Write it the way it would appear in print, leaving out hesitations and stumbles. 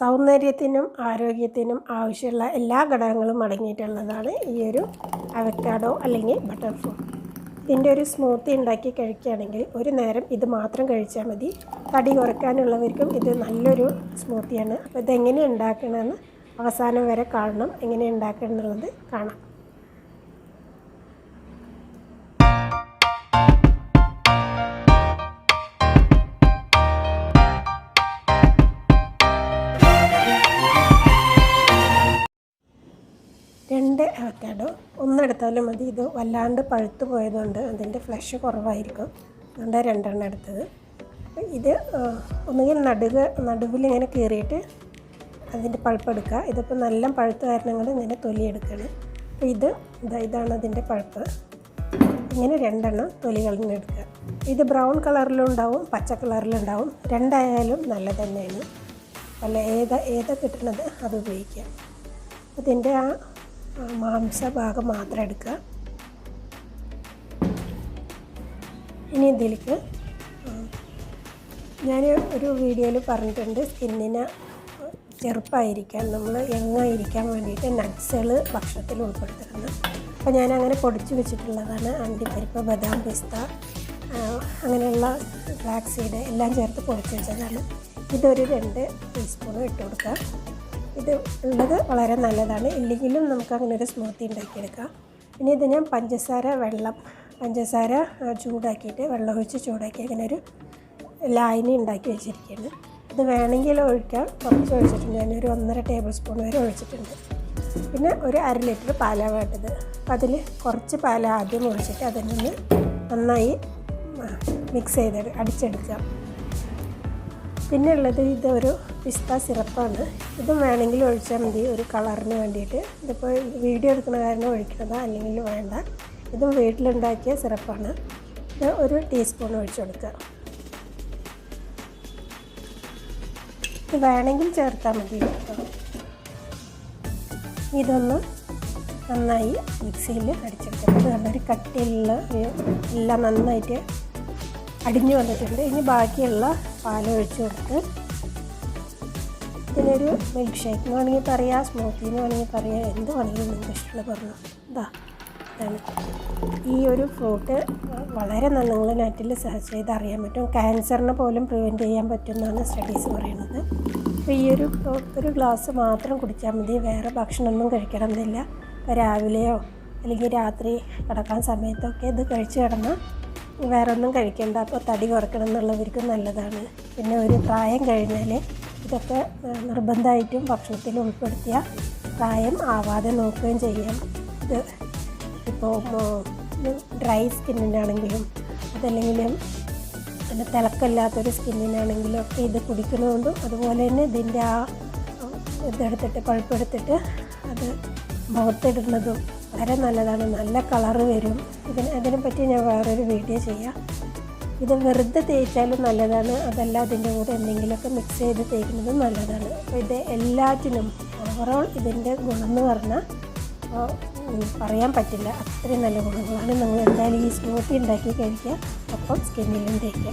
സൗന്ദര്യത്തിനും ആരോഗ്യത്തിനും ആവശ്യമുള്ള എല്ലാ ഘടകങ്ങളും അടങ്ങിയിട്ടുള്ളതാണ് ഈ ഒരു അവക്കാഡോ അല്ലെങ്കിൽ ബട്ടർ ഫ്രൂട്ട്. ഇതിൻ്റെ ഒരു സ്മൂത്തി ഉണ്ടാക്കി കഴിക്കുകയാണെങ്കിൽ ഒരു നേരം ഇത് മാത്രം കഴിച്ചാൽ മതി. തടി കുറയ്ക്കാനുള്ളവർക്കും ഇത് നല്ലൊരു സ്മൂത്തിയാണ്. അപ്പോൾ ഇതെങ്ങനെ ഉണ്ടാക്കണമെന്ന് അവസാനം വരെ കാണണം. എങ്ങനെ ഉണ്ടാക്കണം എന്നുള്ളത് കാണാം. രണ്ട് അവക്കാഡോ ഒന്നെടുത്താലും മതി. ഇത് വല്ലാണ്ട് പഴുത്തു പോയതുകൊണ്ട് അതിൻ്റെ ഫ്ലഷ് കുറവായിരിക്കും, അതുകൊണ്ട് രണ്ടെണ്ണം എടുത്തത്. ഇത് ഒന്നുകിൽ നടുവിലിങ്ങനെ കീറിയിട്ട് അതിൻ്റെ പഴുപ്പ് എടുക്കുക. ഇതിപ്പോൾ നല്ല പഴുത്ത കാരണം കൊണ്ട് ഇങ്ങനെ തൊലി എടുക്കണം. അപ്പോൾ ഇതാണ് അതിൻ്റെ പഴുപ്പ്. ഇങ്ങനെ രണ്ടെണ്ണം തൊലി കളഞ്ഞെടുക്കുക. ഇത് ബ്രൗൺ കളറിലും ഉണ്ടാവും പച്ച കളറിലും ഉണ്ടാവും. രണ്ടായാലും നല്ല തന്നെയാണ്. അല്ല ഏതാ കിട്ടുന്നത് അത് ഉപയോഗിക്കുക. അതിൻ്റെ ആ മാംസഭാഗം മാത്രം എടുക്കുക. ഇനി ഇതിലേക്ക് ഞാൻ ഒരു വീഡിയോയിൽ പറഞ്ഞിട്ടുണ്ട്, സ്കിന്നിന് ചെറുപ്പമായിരിക്കാൻ, നമ്മൾ യങ്ങായിരിക്കാൻ വേണ്ടിയിട്ട് നട്ട്സുകൾ ഭക്ഷണത്തിൽ ഉൾപ്പെടുത്തുന്നത്. അപ്പോൾ ഞാനങ്ങനെ പൊടിച്ച് വെച്ചിട്ടുള്ളതാണ്. അണ്ടിപ്പരിപ്പ്, ബദാം, പിസ്ത, അങ്ങനെയുള്ള ഫ്ലാക്സ് സീഡ് എല്ലാം ചേർത്ത് പൊടിച്ച് വെച്ചതാണ്. ഇതൊരു 2 ടീസ്പൂൺ ഇട്ട് കൊടുക്കുക. ഇത് ഉള്ളത് വളരെ നല്ലതാണ്. ഇല്ലെങ്കിലും നമുക്ക് അങ്ങനെ ഒരു സ്മൂത്തി ഉണ്ടാക്കിയെടുക്കാം. ഇനി ഇത് ഞാൻ പഞ്ചസാര ചൂടാക്കിയിട്ട് വെള്ളം ഒഴിച്ച് ചൂടാക്കി അങ്ങനെ ഒരു ലായനി ഉണ്ടാക്കി വെച്ചിരിക്കുകയാണ്. ഇത് വേണമെങ്കിൽ ഒഴിക്കാം. കുറച്ച് ഒഴിച്ചിട്ടുണ്ട്. ഞാനൊരു 1.5 ടേബിൾ സ്പൂൺ വരെ ഒഴിച്ചിട്ടുണ്ട്. പിന്നെ ഒരു 1/2 ലിറ്റർ പാലാണ് വേണ്ടത്. അപ്പോൾ അതിൽ കുറച്ച് പാൽ ആദ്യം ഒഴിച്ചിട്ട് അതിനൊന്ന് നന്നായി മിക്സ് ചെയ്ത് അടിച്ചെടുക്കുക. പിന്നെ ഉള്ളത് ഇതൊരു പിസ്ത സിറപ്പാണ്. ഇതും വേണമെങ്കിൽ ഒഴിച്ചാൽ മതി ഒരു കളറിന് വേണ്ടിയിട്ട്. ഇതിപ്പോൾ വീഡിയോ എടുക്കുന്ന കാരണം ഒഴിക്കുന്നതാ, അല്ലെങ്കിൽ വേണ്ട. ഇതും വീട്ടിലുണ്ടാക്കിയ സിറപ്പാണ്. ഇത് ഒരു ടീസ്പൂൺ ഒഴിച്ചു കൊടുക്കുക. ഇത് വേണമെങ്കിൽ ചേർത്താൽ മതി. ഇതൊന്ന് നന്നായി മിക്സിയിൽ അടിച്ചെടുക്കുക. അത് നല്ലൊരു കട്ടിയുള്ള എല്ലാം നന്നായിട്ട് അടിഞ്ഞു വന്നിട്ടുണ്ട്. ഇനി ബാക്കിയുള്ള പാലൊഴിച്ച് കൊടുത്ത് ഇതിനൊരു മിൽക്ക് ഷേക്ക് എന്ന് വേണമെങ്കിൽ പറയാം, സ്മൂത്തി എന്ന് വേണമെങ്കിൽ പറയാം, എന്ത് വേണമെങ്കിലും നിങ്ങൾക്ക് ഇഷ്ടമുള്ള പറഞ്ഞു. ഇതാണ് ഈ ഒരു ഫ്രൂട്ട് വളരെ നല്ല, നിങ്ങൾ നെറ്റിൽ സെർച്ച് ചെയ്ത് അറിയാൻ പറ്റും. ക്യാൻസറിനെ പോലും പ്രിവെൻറ്റ് ചെയ്യാൻ പറ്റുമെന്നാണ് സ്റ്റഡീസ് പറയുന്നത്. അപ്പോൾ ഈ ഒരു ഗ്ലാസ് മാത്രം കുടിച്ചാൽ മതി. വേറെ ഭക്ഷണമൊന്നും കഴിക്കണമെന്നില്ല. ഇപ്പോൾ രാവിലെയോ അല്ലെങ്കിൽ രാത്രി കിടക്കാൻ സമയത്തൊക്കെ ഇത് കഴിച്ച് കിടന്നാൽ വേറെ ഒന്നും കഴിക്കേണ്ട. അപ്പോൾ തടി കുറയ്ക്കണം എന്നുള്ളവർക്ക് നല്ലതാണ്. പിന്നെ ഒരു പ്രായം കഴിഞ്ഞാൽ ഇതൊക്കെ നിർബന്ധമായിട്ടും ഭക്ഷണത്തിൽ ഉൾപ്പെടുത്തിയ പ്രായം ആവാതെ നോക്കുകയും ചെയ്യാം. ഇത് ഇപ്പോൾ ഡ്രൈ സ്കിന്നിനാണെങ്കിലും അതല്ലെങ്കിലും പിന്നെ തിളക്കമില്ലാത്തൊരു സ്കിന്നിനാണെങ്കിലും ഒക്കെ ഇത് കുടിക്കുന്നതുകൊണ്ടും അതുപോലെ തന്നെ ഇതിൻ്റെ ആ ഇതെടുത്തിട്ട് പഴുപ്പെടുത്തിട്ട് അത് മുഖത്തിടുന്നതും വളരെ നല്ലതാണ്. നല്ല കളറ് വരും. അതിനെപ്പറ്റി ഞാൻ വേറൊരു വീഡിയോ ചെയ്യാം. ഇത് വെറുതെ തേച്ചാലും നല്ലതാണ്. അതല്ല അതിൻ്റെ കൂടെ എന്തെങ്കിലുമൊക്കെ മിക്സ് ചെയ്ത് തേക്കുന്നതും നല്ലതാണ്. അപ്പോൾ ഇത് എല്ലാറ്റിനും ഓവറോൾ ഇതിൻ്റെ ഗുണം എന്ന് പറഞ്ഞാൽ പറയാൻ പറ്റില്ല. അത്രയും നല്ല ഗുണങ്ങളാണ്. നിങ്ങൾ എന്തായാലും ഈ സ്മൂത്തി ഉണ്ടാക്കി കഴിക്കുക. ഒപ്പം സ്കിന്നിലും തേക്കുക.